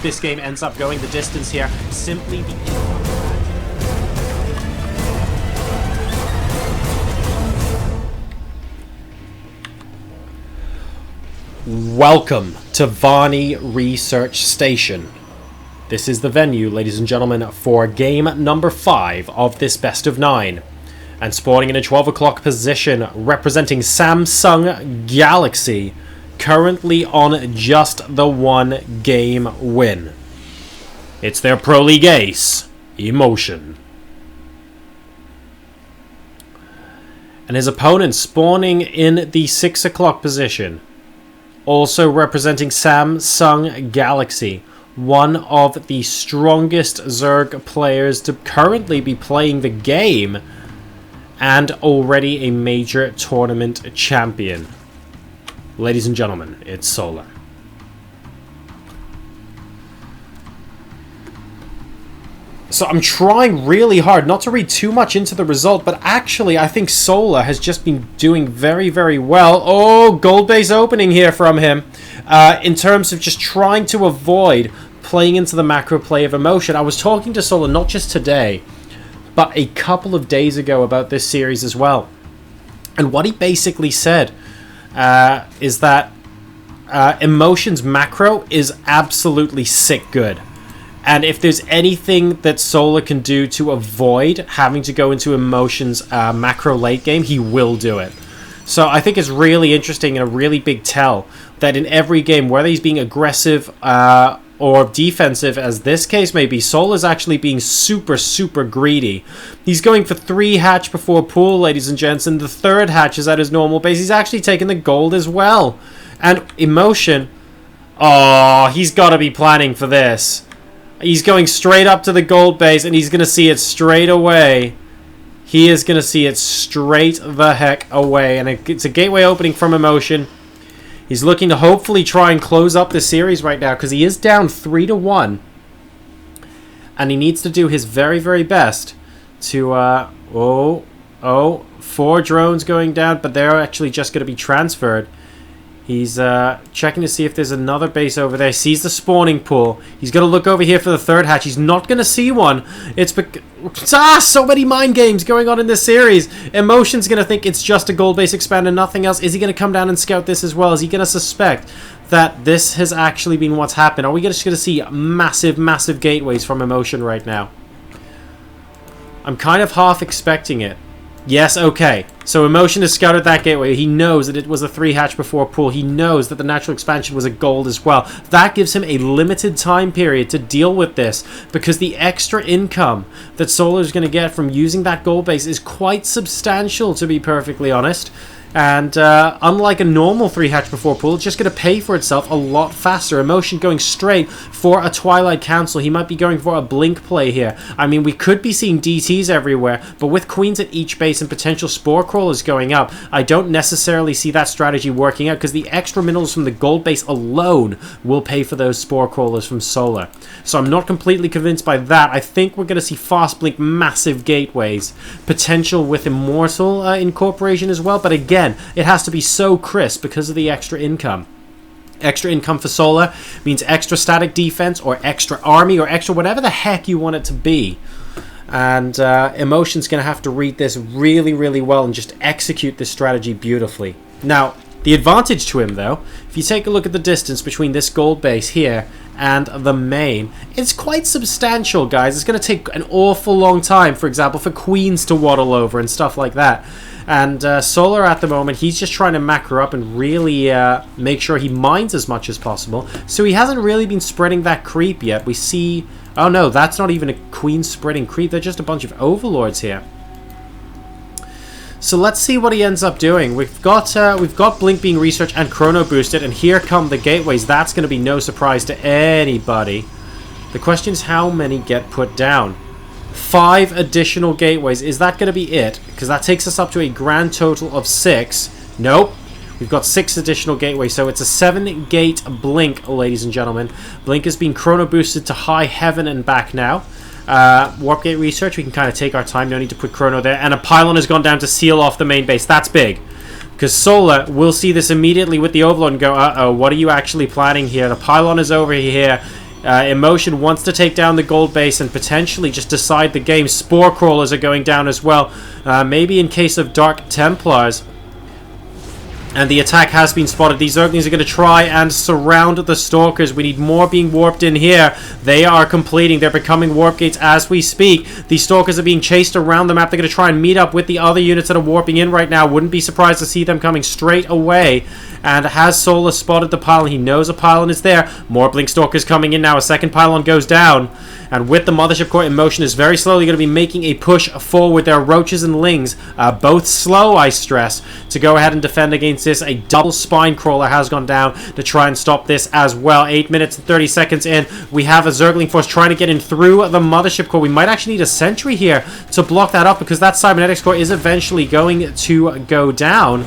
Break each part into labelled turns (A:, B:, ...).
A: this game ends up going the distance here. Simply the... Welcome to Varney Research Station. This is the venue, ladies and gentlemen, for game number 5 of this best of 9. And spawning in a 12 o'clock position, representing Samsung Galaxy, currently on just the 1 game win. It's their Pro League ace, eMotion. And his opponent spawning in the 6 o'clock position, also representing Samsung Galaxy, one of the strongest Zerg players to currently be playing the game, and already a major tournament champion. Ladies and gentlemen, it's Solar. So I'm trying really hard not to read too much into the result, but actually I think Solar has just been doing very, very well. Oh, gold base opening here from him. In terms of just trying to avoid playing into the macro play of eMotion. I was talking to Solar not just today, but a couple of days ago about this series as well. And what he basically said is that eMotion's macro is absolutely sick good. And if there's anything that Solar can do to avoid having to go into eMotion's macro late game, he will do it. So I think it's really interesting and a really big tell that in every game, whether he's being aggressive or defensive, as this case may be, Solar's actually being super, super greedy. He's going for 3 hatch before pool, ladies and gents, and the 3rd hatch is at his normal base. He's actually taking the gold as well. And eMotion, oh, he's got to be planning for this. He's going straight up to the gold base, and he's going to see it straight away. He is going to see it straight the heck away. And it's a gateway opening from eMotion. He's looking to hopefully try and close up this series right now, because he is down 3-1. And he needs to do his very, very best to... 4 drones going down, but they're actually just going to be transferred. He's checking to see if there's another base over there. He sees the spawning pool. He's going to look over here for the 3rd hatch. He's not going to see one. It's so many mind games going on in this series. eMotion's going to think it's just a gold base expand and nothing else. Is he going to come down and scout this as well? Is he going to suspect that this has actually been what's happened? Are we just going to see massive, massive gateways from eMotion right now? I'm kind of half expecting it. Yes, okay. So eMotion has scouted that gateway. He knows that it was a 3 hatch before pool. He knows that the natural expansion was a gold as well. That gives him a limited time period to deal with this, because the extra income that Solar is going to get from using that gold base is quite substantial, to be perfectly honest. And unlike a normal 3 hatch before pool, it's just going to pay for itself a lot faster. eMotion going straight for a Twilight Council. He might be going for a blink play here. I mean, we could be seeing DTs everywhere, but with queens at each base and potential spore crawlers going up, I don't necessarily see that strategy working out, because the extra minerals from the gold base alone will pay for those spore crawlers from Solar. So I'm not completely convinced by that. I think we're going to see fast blink massive gateways. Potential with Immortal incorporation as well, but again, it has to be so crisp because of the extra income. Extra income for Solar means extra static defense or extra army or extra whatever the heck you want it to be. And eMotion's going to have to read this really, really well and just execute this strategy beautifully. Now, the advantage to him, though, if you take a look at the distance between this gold base here and the main, it's quite substantial, guys. It's going to take an awful long time, for example, for queens to waddle over and stuff like that. And Solar at the moment, he's just trying to macro up and really make sure he mines as much as possible. So he hasn't really been spreading that creep yet. We see... Oh no, that's not even a queen spreading creep. They're just a bunch of overlords here. So let's see what he ends up doing. We've got Blink being researched and chrono boosted, and here come the gateways. That's going to be no surprise to anybody. The question is how many get put down. 5 additional gateways. Is that going to be it? Because that takes us up to a grand total of 6. Nope. We've got 6 additional gateways, so it's a 7-gate blink, ladies and gentlemen. Blink has been chrono boosted to high heaven and back now. Warp gate research, we can kind of take our time, no need to put chrono there. And a pylon has gone down to seal off the main base. That's big. Because Solar will see this immediately with the overlord and go, uh-oh, what are you actually planning here? The pylon is over here. eMotion wants to take down the gold base and potentially just decide the game. Spore Crawlers are going down as well. Maybe in case of Dark Templars. And the attack has been spotted. These Zerglings are going to try and surround the Stalkers. We need more being warped in here. They are completing. They're becoming warp gates as we speak. These Stalkers are being chased around the map. They're going to try and meet up with the other units that are warping in right now. Wouldn't be surprised to see them coming straight away. And has Solar spotted the pylon? He knows a pylon is there. More Blink Stalkers coming in now. A second pylon goes down. And with the Mothership Core, eMotion is very slowly going to be making a push forward. There are Roaches and Lings, both slow, I stress, to go ahead and defend against this. A double Spine Crawler has gone down to try and stop this as well. 8 minutes and 30 seconds in. We have a Zergling force trying to get in through the Mothership Core. We might actually need a Sentry here to block that up because that Cybernetics Core is eventually going to go down.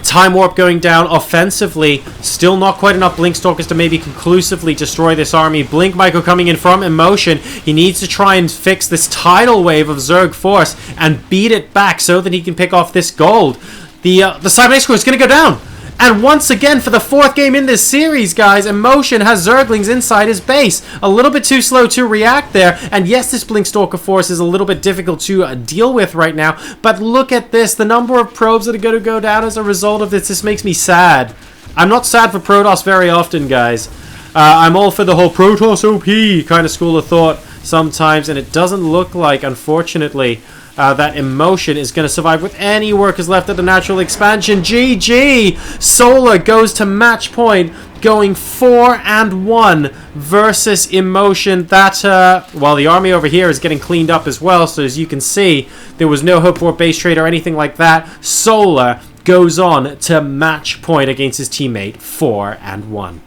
A: Time Warp going down offensively. Still not quite enough Blink Stalkers to maybe conclusively destroy this army. Blink Michael coming in from eMotion. He needs to try and fix this tidal wave of Zerg force and beat it back so that he can pick off this gold. The Cybernetics Core is going to go down. And once again, for the fourth game in this series, guys, eMotion has Zerglings inside his base. A little bit too slow to react there. And yes, this Blink Stalker force is a little bit difficult to deal with right now. But look at this. The number of probes that are going to go down as a result of this. This makes me sad. I'm not sad for Protoss very often, guys. I'm all for the whole Protoss OP kind of school of thought sometimes. And it doesn't look like, unfortunately, that eMotion is going to survive with any workers left at the natural expansion. GG! Solar goes to match point, going 4-1 versus eMotion. That, well, the army over here is getting cleaned up as well, so as you can see, there was no hope for a base trade or anything like that. Solar goes on to match point against his teammate, 4-1.